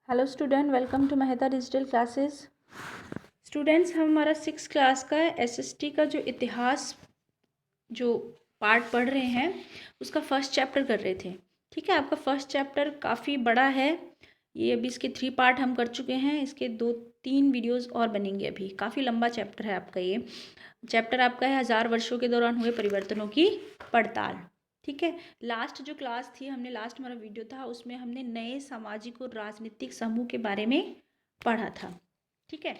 Hello student, welcome to Mehta digital classes. Students, हम हमारा 6th class का एसएसटी का जो इतिहास जो पार्ट पढ़ रहे हैं उसका फर्स्ट चैप्टर कर रहे थे। ठीक है, आपका फर्स्ट चैप्टर काफ़ी बड़ा है। ये अभी इसके 3 पार्ट हम कर चुके हैं। इसके 2-3 वीडियोस और बनेंगे। अभी काफ़ी लंबा चैप्टर है आपका। ये चैप्टर आपका है 1000 वर्षों के दौरान हुए परिवर्तनों की पड़ताल। ठीक है, लास्ट जो क्लास थी, हमने लास्ट हमारा वीडियो था उसमें हमने नए सामाजिक और राजनीतिक समूह के बारे में पढ़ा था। ठीक है,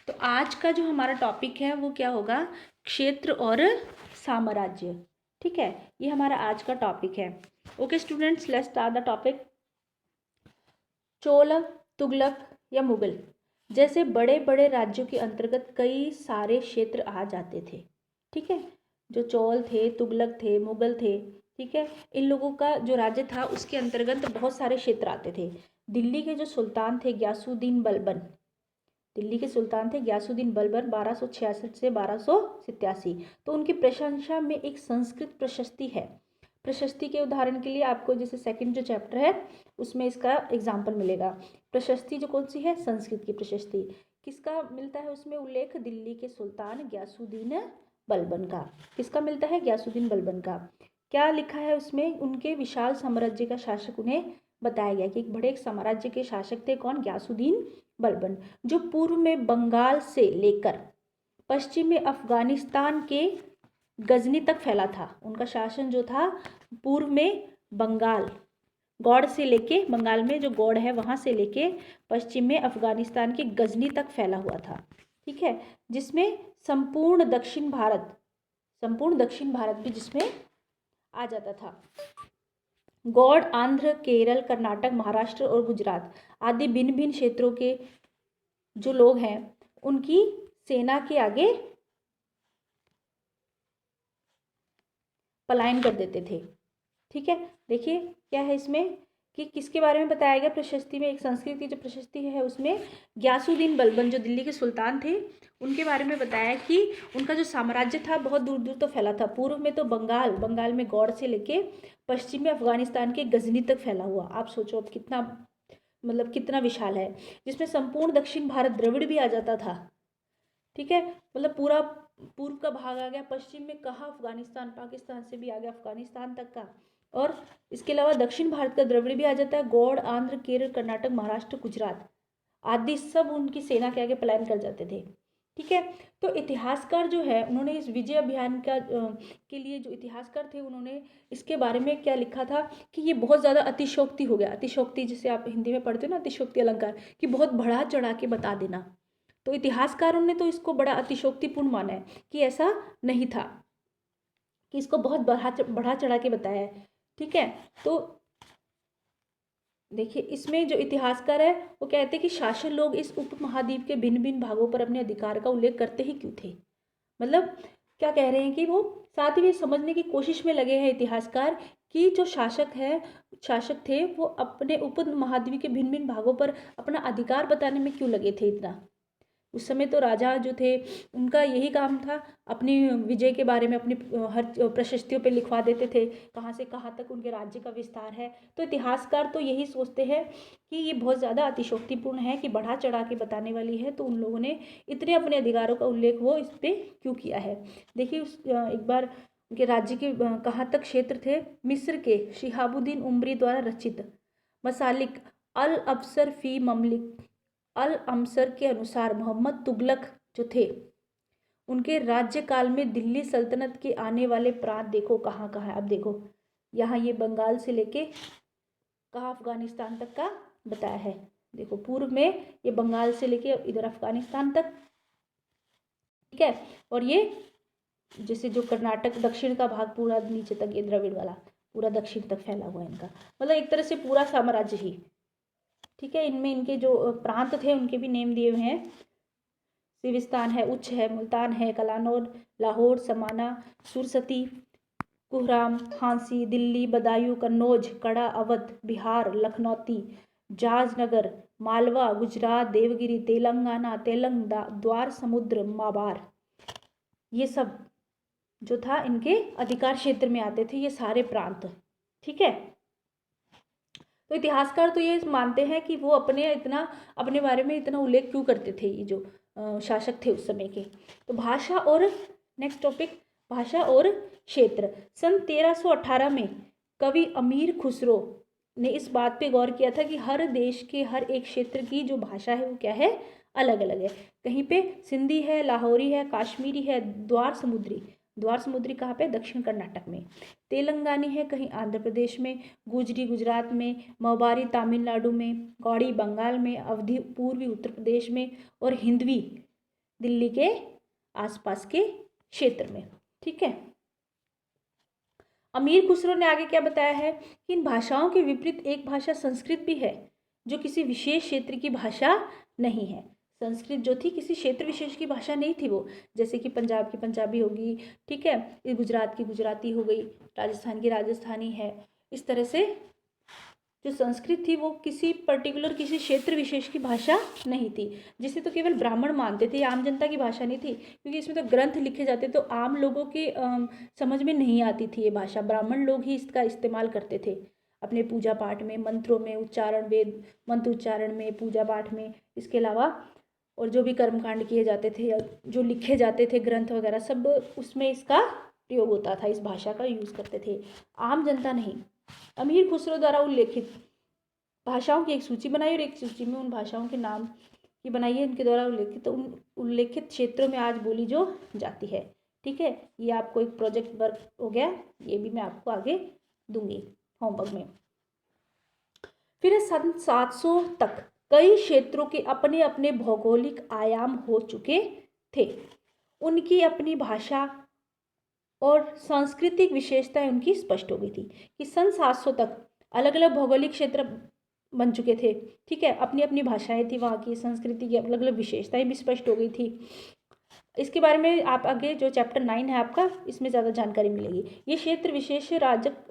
तो आज का जो हमारा टॉपिक है वो क्या होगा? क्षेत्र और साम्राज्य। ठीक है, ये हमारा आज का टॉपिक है। Okay students, let's start the topic. Chola, Tughlaq या मुगल जैसे बड़े बड़े राज्यों के अंतर्गत कई सारे क्षेत्र आ जाते थे। ठीक है, जो चोल थे, तुगलक थे, मुगल थे, ठीक है, इन लोगों का जो राज्य था उसके अंतर्गत बहुत सारे क्षेत्र आते थे। दिल्ली के जो सुल्तान थे ग्यासुद्दीन बलबन, दिल्ली के सुल्तान थे ग्यासुद्दीन बलबन 1266 से 1287। तो उनकी प्रशंसा में एक संस्कृत प्रशस्ति है। प्रशस्ति के उदाहरण के लिए आपको जैसे सेकंड जो चैप्टर है उसमें इसका एग्जाम्पल मिलेगा। प्रशस्ति जो कौन सी है? संस्कृत की प्रशस्ति। किसका मिलता है उसमें उल्लेख? दिल्ली के सुल्तान ग्यासुद्दीन बलबन का। किसका मिलता है? ग्यासुद्दीन बलबन का। क्या लिखा है उसमें? उनके विशाल साम्राज्य का शासक उन्हें बताया गया कि एक बड़े साम्राज्य के शासक थे। कौन? ग्यासुद्दीन बलबन, जो पूर्व में बंगाल से लेकर पश्चिम में अफगानिस्तान के गजनी तक फैला था। उनका शासन जो था पूर्व में बंगाल, गौड़ से लेके, बंगाल में जो गौड़ है वहां से लेके पश्चिम में अफगानिस्तान के गजनी तक फैला हुआ था। ठीक है, जिसमें संपूर्ण दक्षिण भारत भी जिसमें आ जाता था। गौड़ आंध्र, केरल, कर्नाटक, महाराष्ट्र और गुजरात आदि भिन्न भिन्न क्षेत्रों के जो लोग हैं उनकी सेना के आगे पलायन कर देते थे। ठीक है, देखिए क्या है इसमें कि किसके बारे में बताया गया प्रशस्ति में? एक संस्कृत की जो प्रशस्ति है उसमें ग्यासुद्दीन बलबन जो दिल्ली के सुल्तान थे उनके बारे में बताया कि उनका जो साम्राज्य था बहुत दूर दूर तो फैला था। पूर्व में तो बंगाल में गौड़ से लेके पश्चिम में अफगानिस्तान के गजनी तक फैला हुआ। आप सोचो अब कितना, मतलब कितना विशाल है, जिसमें संपूर्ण दक्षिण भारत, द्रविड़ भी आ जाता था। ठीक है, मतलब पूरा पूर्व का भाग आ गया, पश्चिम में कहा अफगानिस्तान, पाकिस्तान से भी आ गया अफगानिस्तान तक का, और इसके अलावा दक्षिण भारत का द्रविड़ भी आ जाता है। गौड़, आंध्र, केरल, कर्नाटक, महाराष्ट्र, गुजरात आदि सब उनकी सेना के आगे पलायन कर जाते थे। ठीक है, तो इतिहासकार जो है उन्होंने इस विजय अभियान का के लिए जो इतिहासकार थे उन्होंने इसके बारे में क्या लिखा था कि ये बहुत ज़्यादा अतिशोक्ति हो गया। अतिशोक्ति जिसे आप हिंदी में पढ़ते हो ना, अतिशोक्ति अलंकार, कि बहुत बढ़ा चढ़ा के बता देना। तो इतिहासकारों ने तो इसको बड़ा अतिशोक्तिपूर्ण माना है कि ऐसा नहीं था, कि इसको बहुत बढ़ा चढ़ा के बताया है। ठीक है, तो देखिए इसमें जो इतिहासकार है वो कहते हैं कि शासक लोग इस उपमहाद्वीप के भिन्न भिन्न भागों पर अपने अधिकार का उल्लेख करते ही क्यों थे। मतलब क्या कह रहे हैं कि वो साथ ही समझने की कोशिश में लगे हैं इतिहासकार कि जो शासक थे वो अपने उपमहाद्वीप के भिन्न भिन्न भागों पर अपना अधिकार बताने में क्यों लगे थे इतना। उस समय तो राजा जो थे उनका यही काम था, अपनी विजय के बारे में अपनी हर प्रशस्तियों पे लिखवा देते थे कहाँ से कहाँ तक उनके राज्य का विस्तार है। तो इतिहासकार तो यही सोचते हैं कि ये बहुत ज़्यादा अतिशोक्तिपूर्ण है, कि बढ़ा चढ़ा के बताने वाली है, तो उन लोगों ने इतने अपने अधिकारों का उल्लेख वो इस पर क्यों किया है। देखिए एक बार उनके राज्य के कहाँ तक क्षेत्र थे? मिस्र के शिहाबुद्दीन उमरी द्वारा रचित मसालिक अल अबसर फी ममलिक अल अमसर के अनुसार मोहम्मद तुगलक जो थे उनके राज्यकाल में दिल्ली सल्तनत के आने वाले प्रांत देखो कहाँ कहाँ है। अब देखो यहाँ ये बंगाल से लेके कहाँ अफगानिस्तान तक का बताया है। देखो पूर्व में ये बंगाल से लेके इधर अफगानिस्तान तक। ठीक है, और ये जैसे जो कर्नाटक दक्षिण का भाग पूरा नीचे तक, ये द्रविड़ वाला पूरा दक्षिण तक फैला हुआ है इनका, मतलब एक तरह से पूरा साम्राज्य ही। ठीक है, इनमें इनके जो प्रांत थे उनके भी नेम दिए हुए हैं। सिविस्तान है, उच्च है, मुल्तान है, कलानौर, लाहौर, समाना, सुरसती, कुहराम, झांसी, दिल्ली, बदायूं, कन्नौज, कड़ा, अवध, बिहार, लखनौती, जाजनगर, मालवा, गुजरात, देवगिरी, तेलंगाना, द्वार समुद्र, माबार, ये सब जो था इनके अधिकार क्षेत्र में आते थे ये सारे प्रांत। ठीक है, तो इतिहासकार तो ये मानते हैं कि वो अपने बारे में इतना उल्लेख क्यों करते थे, ये जो शासक थे उस समय के। तो भाषा और नेक्स्ट टॉपिक, भाषा और क्षेत्र। सन 1318 में कवि अमीर खुसरो ने इस बात पे गौर किया था कि हर देश के हर एक क्षेत्र की जो भाषा है वो क्या है, अलग अलग है। कहीं पे सिंधी है, लाहौरी है, काश्मीरी है, द्वार समुद्री कहाँ पे, दक्षिण कर्नाटक में, तेलंगानी है कहीं आंध्र प्रदेश में, गुजरी गुजरात में, मवारी तमिलनाडु में, गौड़ी बंगाल में, अवधी पूर्वी उत्तर प्रदेश में, और हिंदवी दिल्ली के आसपास के क्षेत्र में। ठीक है। अमीर खुसरो ने आगे क्या बताया है कि इन भाषाओं के विपरीत एक भाषा संस्कृत भी है जो किसी विशेष क्षेत्र की भाषा नहीं है। संस्कृत जो थी किसी क्षेत्र विशेष की भाषा नहीं थी वो, जैसे कि पंजाब की पंजाबी होगी, ठीक है, गुजरात की गुजराती हो गई, राजस्थान की राजस्थानी है। इस तरह से जो संस्कृत थी वो किसी पर्टिकुलर किसी क्षेत्र विशेष की भाषा नहीं थी, जिसे तो केवल ब्राह्मण मानते थे, आम जनता की भाषा नहीं थी, क्योंकि इसमें तो ग्रंथ लिखे जाते तो आम लोगों के समझ में नहीं आती थी ये भाषा। ब्राह्मण लोग ही इसका इस्तेमाल करते थे अपने पूजा पाठ में, मंत्रों में, उच्चारण, वेद मंत्र उच्चारण में, पूजा पाठ में। इसके अलावा और जो भी कर्मकांड किए जाते थे या जो लिखे जाते थे ग्रंथ वगैरह, सब उसमें इसका प्रयोग होता था, इस भाषा का यूज़ करते थे, आम जनता नहीं। अमीर खुसरो द्वारा उल्लेखित भाषाओं की एक सूची बनाई और एक सूची में उन भाषाओं के नाम की बनाई है, उनके द्वारा उल्लेखित, तो उन उल्लेखित क्षेत्रों में आज बोली जो जाती है। ठीक है, ये आपको एक प्रोजेक्ट वर्क हो गया, ये भी मैं आपको आगे दूंगी होमवर्क में। फिर सन 700 तक कई क्षेत्रों के अपने अपने भौगोलिक आयाम हो चुके थे, उनकी अपनी भाषा और सांस्कृतिक विशेषताएं उनकी स्पष्ट हो गई थी कि सन 700 तक अलग अलग भौगोलिक क्षेत्र बन चुके थे। ठीक है, अपनी अपनी भाषाएं थी, वहाँ की संस्कृति की अलग अलग विशेषताएं भी स्पष्ट हो गई थी। इसके बारे में आप आगे जो चैप्टर 9 है आपका, इसमें ज़्यादा जानकारी मिलेगी। ये क्षेत्र विशेष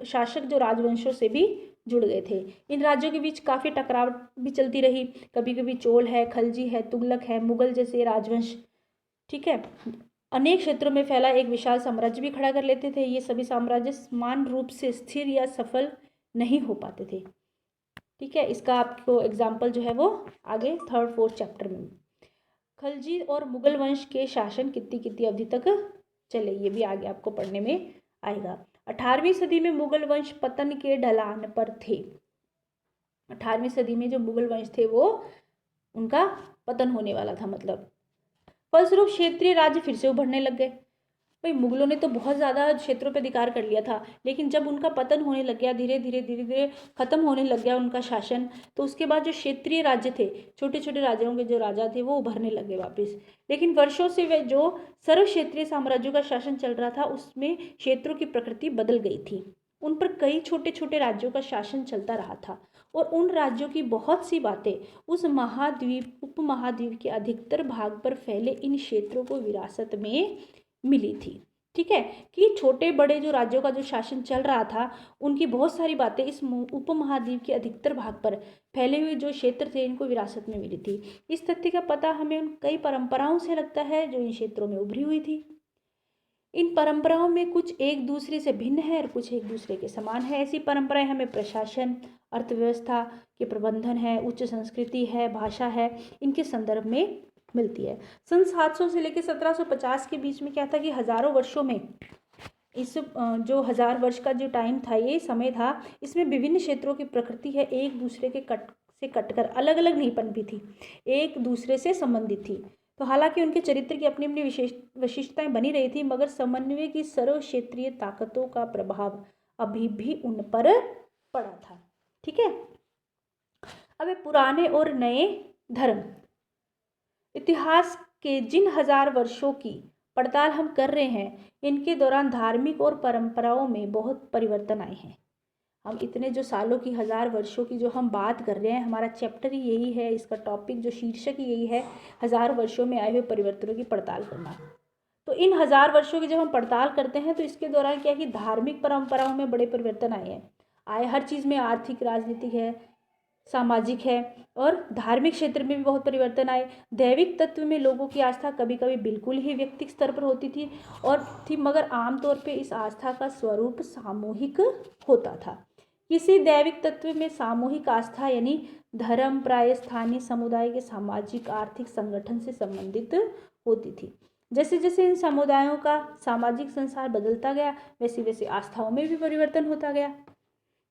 शासक जो राजवंशों से भी जुड़ गए थे। इन राज्यों के बीच काफ़ी टकराव भी चलती रही, कभी कभी चोल है, खलजी है, तुगलक है, मुगल जैसे राजवंश, ठीक है, अनेक क्षेत्रों में फैला एक विशाल साम्राज्य भी खड़ा कर लेते थे। ये सभी साम्राज्य समान रूप से स्थिर या सफल नहीं हो पाते थे। ठीक है, इसका आपको एग्जाम्पल जो है वो आगे 3rd 4th चैप्टर में। खलजी और मुगल वंश के शासन कितनी कितनी अवधि तक चले, ये भी आगे आपको पढ़ने में आएगा। 18वीं सदी में मुगल वंश पतन के ढलान पर थे। 18वीं सदी में जो मुगल वंश थे वो उनका पतन होने वाला था, मतलब फलस्वरूप क्षेत्रीय राज्य फिर से उभरने लग गए। भाई मुगलों ने तो बहुत ज़्यादा क्षेत्रों पर अधिकार कर लिया था, लेकिन जब उनका पतन होने लग गया, धीरे धीरे खत्म होने लग गया उनका शासन, तो उसके बाद जो क्षेत्रीय राज्य थे, छोटे छोटे राज्यों के जो राजा थे वो उभरने लगे वापस। लेकिन वर्षों से वे जो सर्व क्षेत्रीय साम्राज्यों का शासन चल रहा था उसमें क्षेत्रों की प्रकृति बदल गई थी। उन पर कई छोटे छोटे राज्यों का शासन चलता रहा था और उन राज्यों की बहुत सी बातें उस महाद्वीप उपमहाद्वीप के अधिकतर भाग पर फैले इन क्षेत्रों को विरासत में मिली थी। ठीक है, कि छोटे बड़े जो राज्यों का जो शासन चल रहा था उनकी बहुत सारी बातें इस उपमहाद्वीप के अधिकतर भाग पर फैले हुए जो क्षेत्र थे इनको विरासत में मिली थी। इस तथ्य का पता हमें उन कई परंपराओं से लगता है जो इन क्षेत्रों में उभरी हुई थी। इन परंपराओं में कुछ एक दूसरे से भिन्न है और कुछ एक दूसरे के समान है। ऐसी परंपराएं हमें प्रशासन, अर्थव्यवस्था के प्रबंधन है, उच्च संस्कृति है, भाषा है, इनके संदर्भ में मिलती है। सन 700 से लेकर 1750 के बीच में क्या था कि हजारों वर्षों में इस जो 1000 वर्ष का जो टाइम था, ये समय था, इसमें विभिन्न क्षेत्रों की प्रकृति है एक दूसरे के कटकर अलग अलग नहीं पनपी थी, एक दूसरे से संबंधित थी। तो हालांकि उनके चरित्र की अपनी अपनी विशिष्टताएं बनी रही थी, मगर समन्वय की सर्व क्षेत्रीय ताकतों का प्रभाव अभी भी उन पर पड़ा था। ठीक है, अब पुराने और नए धर्म। इतिहास के जिन 1000 वर्षों की पड़ताल हम कर रहे हैं, इनके दौरान धार्मिक और परंपराओं में बहुत परिवर्तन आए हैं। हम इतने जो सालों की 1000 वर्षों की जो हम बात कर रहे हैं, हमारा चैप्टर ही यही है, इसका टॉपिक जो शीर्षक ही यही है, 1000 वर्षों में आए हुए परिवर्तनों की पड़ताल करना। तो इन 1000 वर्षों की जब हम पड़ताल करते हैं तो इसके दौरान क्या कि धार्मिक परंपराओं में बड़े परिवर्तन आए हैं, हर चीज़ में, आर्थिक, राजनीतिक है, सामाजिक है, और धार्मिक क्षेत्र में भी बहुत परिवर्तन आए। दैविक तत्व में लोगों की आस्था कभी कभी बिल्कुल ही व्यक्तिगत स्तर पर होती थी, मगर आमतौर पे इस आस्था का स्वरूप सामूहिक होता था। किसी दैविक तत्व में सामूहिक आस्था यानी धर्म प्राय स्थानीय समुदाय के सामाजिक आर्थिक संगठन से संबंधित होती थी। जैसे जैसे इन समुदायों का सामाजिक संसार बदलता गया वैसे वैसे आस्थाओं में भी परिवर्तन होता गया।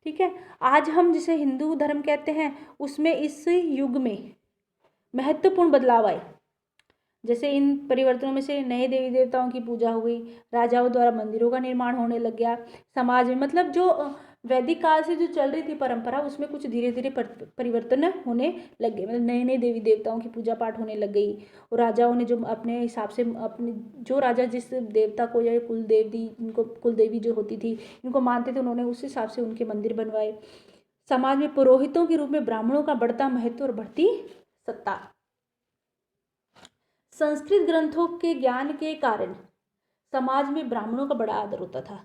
ठीक है, आज हम जिसे हिंदू धर्म कहते हैं उसमें इस युग में महत्वपूर्ण बदलाव आए। जैसे इन परिवर्तनों में से नए देवी देवताओं की पूजा हुई, राजाओं द्वारा मंदिरों का निर्माण होने लग गया, समाज में मतलब जो वैदिक काल से जो चल रही थी परंपरा उसमें कुछ धीरे धीरे परिवर्तन होने लग गए। मतलब नए नए देवी देवताओं की पूजा पाठ होने लग गई और राजाओं ने जो अपने हिसाब से अपने जो राजा जिस देवता को या कुल देवी इनको कुल देवी जो होती थी इनको मानते थे उन्होंने उस हिसाब से उनके मंदिर बनवाए। समाज में पुरोहितों के रूप में ब्राह्मणों का बढ़ता महत्व और बढ़ती सत्ता। संस्कृत ग्रंथों के ज्ञान के कारण समाज में ब्राह्मणों का बड़ा आदर होता था।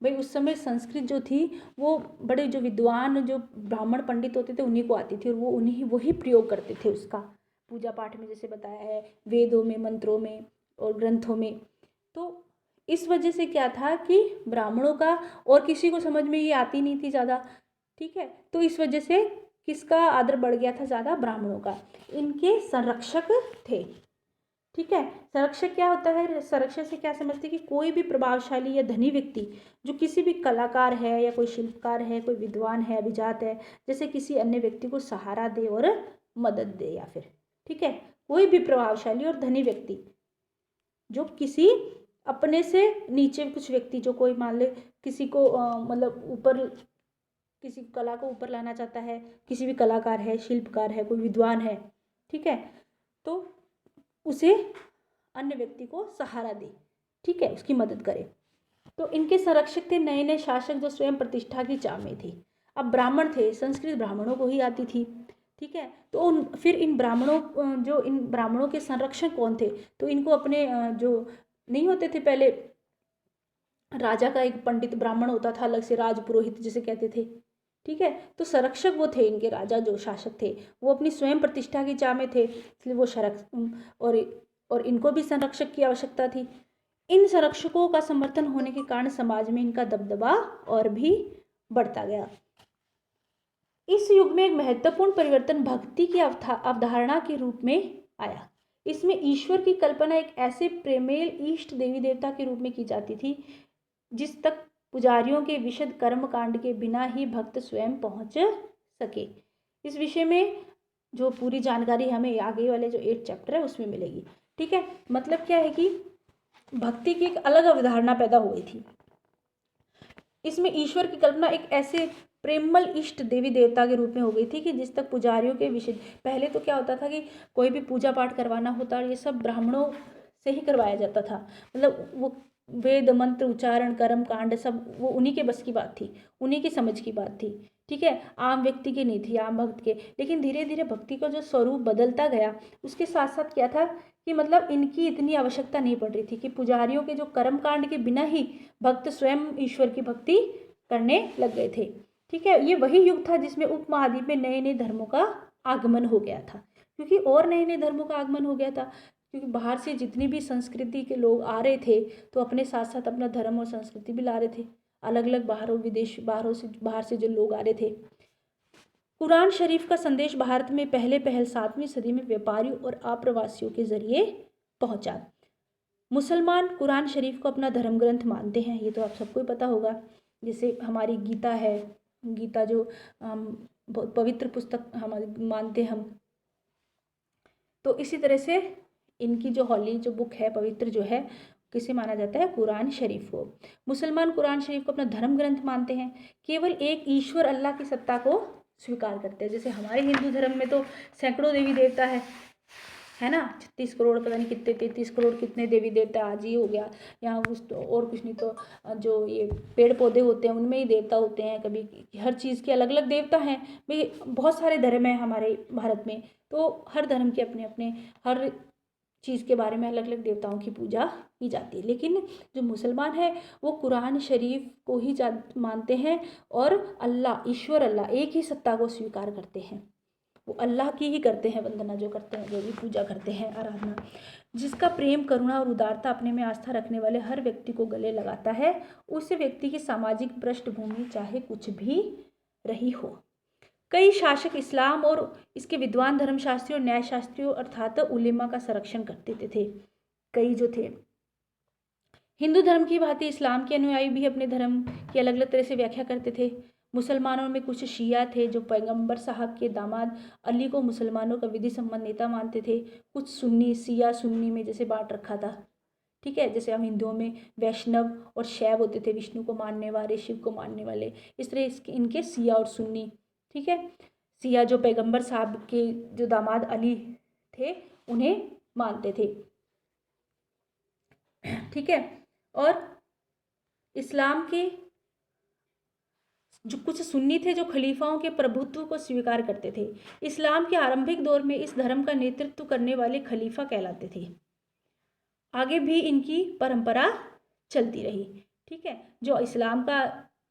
भाई उस समय संस्कृत जो थी वो बड़े जो विद्वान जो ब्राह्मण पंडित होते थे उन्हीं को आती थी और वो उन्हीं वही प्रयोग करते थे उसका पूजा पाठ में, जैसे बताया है वेदों में, मंत्रों में और ग्रंथों में। तो इस वजह से क्या था कि ब्राह्मणों का और किसी को समझ में ये आती नहीं थी ज़्यादा। ठीक है, तो इस वजह से किसका आदर बढ़ गया था ज़्यादा? ब्राह्मणों का। इनके संरक्षक थे। ठीक है, संरक्षक क्या होता है? संरक्षक से क्या समझते हैं कि कोई भी प्रभावशाली या धनी व्यक्ति जो किसी भी कलाकार है या कोई शिल्पकार है, कोई विद्वान है, अभिजात है, जैसे किसी अन्य व्यक्ति को सहारा दे और मदद दे या फिर ठीक है कोई भी प्रभावशाली और धनी व्यक्ति जो किसी अपने से नीचे कुछ व्यक्ति जो कोई मान ले किसी को मतलब ऊपर किसी कला को ऊपर लाना चाहता है, किसी भी कलाकार है, शिल्पकार है, कोई विद्वान है, ठीक है, तो उसे अन्य व्यक्ति को सहारा दे, ठीक है, उसकी मदद करे। तो इनके संरक्षक थे नए नए शासक जो स्वयं प्रतिष्ठा की चाह में थे। अब ब्राह्मण थे, संस्कृत ब्राह्मणों को ही आती थी, ठीक है, तो फिर इन ब्राह्मणों के संरक्षक कौन थे? तो इनको अपने जो नहीं होते थे पहले राजा का एक पंडित ब्राह्मण होता था अलग से, राज पुरोहित जिसे कहते थे, ठीक है, तो संरक्षक वो थे इनके, राजा जो शासक थे वो अपनी स्वयं प्रतिष्ठा की चाह में थे, इसलिए वो और इनको भी संरक्षक की आवश्यकता थी। इन संरक्षकों का समर्थन होने के कारण समाज में इनका दबदबा और भी बढ़ता गया। इस युग में एक महत्वपूर्ण परिवर्तन भक्ति की अवधारणा के रूप में आया। इसमें ईश्वर की कल्पना एक ऐसे प्रेमेल इष्ट देवी देवता के रूप में की जाती थी जिस तक पुजारियों के विशद कर्म कांड के बिना ही भक्त स्वयं पहुंच सके। इस विषय में जो पूरी जानकारी हमें आगे वाले जो 8 चैप्टर है उसमें मिलेगी, ठीक है। मतलब क्या है कि भक्ति की एक अलग अवधारणा पैदा हो गई थी। इसमें ईश्वर की कल्पना एक ऐसे प्रेमल इष्ट देवी देवता के रूप में हो गई थी कि जिस तक पुजारियों के विषय, पहले तो क्या होता था कि कोई भी पूजा पाठ करवाना होता और ये सब ब्राह्मणों से ही करवाया जाता था, मतलब वो वेद मंत्र उच्चारण कर्म कांड सब वो उन्हीं के बस की बात थी, उन्हीं की समझ की बात थी, ठीक है, आम व्यक्ति की नहीं थी, आम भक्त के। लेकिन धीरे धीरे भक्ति का जो स्वरूप बदलता गया उसके साथ साथ क्या था कि मतलब इनकी इतनी आवश्यकता नहीं पड़ रही थी कि पुजारियों के जो कर्म कांड के बिना ही भक्त स्वयं ईश्वर की भक्ति करने लग गए थे, ठीक है। ये वही युग था जिसमें उपमहाद्वीप में नए नए धर्मों का आगमन हो गया था, क्योंकि और नए नए धर्मों का आगमन हो गया था क्योंकि बाहर से जितनी भी संस्कृति के लोग आ रहे थे तो अपने साथ साथ अपना धर्म और संस्कृति भी ला रहे थे, अलग अलग बाहर से जो लोग आ रहे थे। कुरान शरीफ का संदेश भारत में पहल 7वीं सदी में व्यापारियों और अप्रवासियों के जरिए पहुंचा। मुसलमान कुरान शरीफ को अपना धर्म ग्रंथ मानते हैं, ये तो आप सबको ही पता होगा। जैसे हमारी गीता है, गीता जो पवित्र पुस्तक हम मानते हम, तो इसी तरह से इनकी जो हॉली जो बुक है पवित्र जो है किसे माना जाता है? कुरान शरीफ को। मुसलमान कुरान शरीफ को अपना धर्म ग्रंथ मानते हैं, केवल एक ईश्वर अल्लाह की सत्ता को स्वीकार करते हैं। जैसे हमारे हिंदू धर्म में तो सैकड़ों देवी देवता है ना, 36 करोड़ पता नहीं कितने 33 करोड़ कितने देवी देवता आज ही हो गया, यहाँ कुछ और कुछ नहीं तो जो ये पेड़ पौधे होते हैं उनमें ही देवता होते हैं, कभी हर चीज़ के अलग अलग देवता हैं भाई। बहुत सारे धर्म हैं हमारे भारत में, तो हर धर्म के अपने अपने हर चीज़ के बारे में अलग अलग देवताओं की पूजा की जाती है। लेकिन जो मुसलमान है वो कुरान शरीफ को ही मानते हैं और अल्लाह ईश्वर अल्लाह एक ही सत्ता को स्वीकार करते हैं। वो अल्लाह की ही करते हैं वंदना, जो करते हैं, जो भी पूजा करते हैं, आराधना। जिसका प्रेम, करुणा और उदारता अपने में आस्था रखने वाले हर व्यक्ति को गले लगाता है, उस व्यक्ति की सामाजिक पृष्ठभूमि चाहे कुछ भी रही हो। कई शासक इस्लाम और इसके विद्वान धर्मशास्त्री और न्यायशास्त्रियों अर्थात उलेमा का संरक्षण करते थे। कई जो थे, हिंदू धर्म की भांति इस्लाम के अनुयायी भी अपने धर्म की अलग अलग तरह से व्याख्या करते थे। मुसलमानों में कुछ शिया थे जो पैगंबर साहब के दामाद अली को मुसलमानों का विधि सम्मत नेता मानते थे। कुछ सुन्नी, शिया सुन्नी में जैसे बांट रखा था, ठीक है। जैसे हम हिंदुओं में वैष्णव और शैव होते थे, विष्णु को मानने वाले, शिव को मानने वाले, इस तरह इनके शिया और सुन्नी, ठीक है। शिया जो पैगंबर साहब के जो दामाद अली थे उन्हें मानते थे, ठीक है। और इस्लाम के जो कुछ सुन्नी थे जो खलीफाओं के प्रभुत्व को स्वीकार करते थे। इस्लाम के आरंभिक दौर में इस धर्म का नेतृत्व करने वाले खलीफा कहलाते थे। आगे भी इनकी परंपरा चलती रही, ठीक है। जो इस्लाम का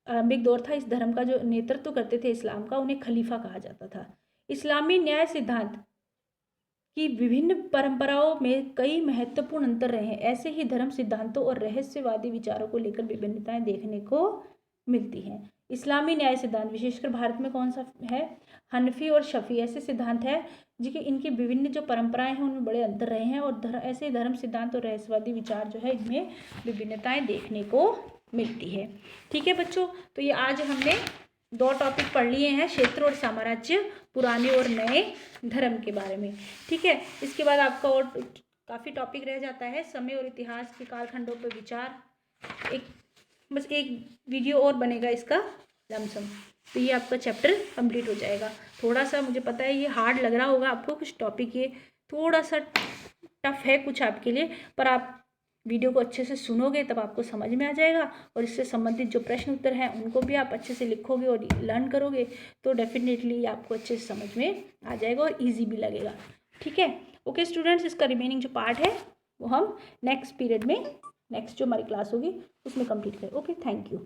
आरंभिक दौर था, इस धर्म का जो नेतृत्व करते थे इस्लाम का, उन्हें खलीफा कहा जाता था। इस्लामी न्याय सिद्धांत की विभिन्न परंपराओं में कई महत्वपूर्ण अंतर रहे हैं। ऐसे ही धर्म सिद्धांतों और रहस्यवादी विचारों को लेकर विभिन्नताएं देखने को मिलती हैं। इस्लामी न्याय सिद्धांत विशेषकर भारत में कौन सा है? हनफी और शफी ऐसे सिद्धांत है जिनके इनकी विभिन्न जो परंपराएं हैं उनमें बड़े अंतर रहे हैं, और ऐसे धर्म सिद्धांत और रहस्यवादी विचार जो है इनमें विभिन्नताएं देखने को मिलती है, ठीक है बच्चों। तो ये आज हमने 2 टॉपिक पढ़ लिए हैं, क्षेत्र और साम्राज्य, पुराने और नए धर्म के बारे में, ठीक है। इसके बाद आपका और काफ़ी टॉपिक रह जाता है, समय और इतिहास के कालखंडों पर विचार। बस एक वीडियो और बनेगा इसका लमसम, तो ये आपका चैप्टर कंप्लीट हो जाएगा। थोड़ा सा मुझे पता है ये हार्ड लग रहा होगा आपको, कुछ टॉपिक ये थोड़ा सा टफ है कुछ आपके लिए, पर आप वीडियो को अच्छे से सुनोगे तब आपको समझ में आ जाएगा, और इससे संबंधित जो प्रश्न उत्तर हैं उनको भी आप अच्छे से लिखोगे और लर्न करोगे तो डेफिनेटली आपको अच्छे से समझ में आ जाएगा और ईजी भी लगेगा, ठीक है। ओके स्टूडेंट्स, इसका रिमेनिंग जो पार्ट है वो हम नेक्स्ट पीरियड में, नेक्स्ट जो हमारी क्लास होगी उसमें कंप्लीट करें। Okay, thank you.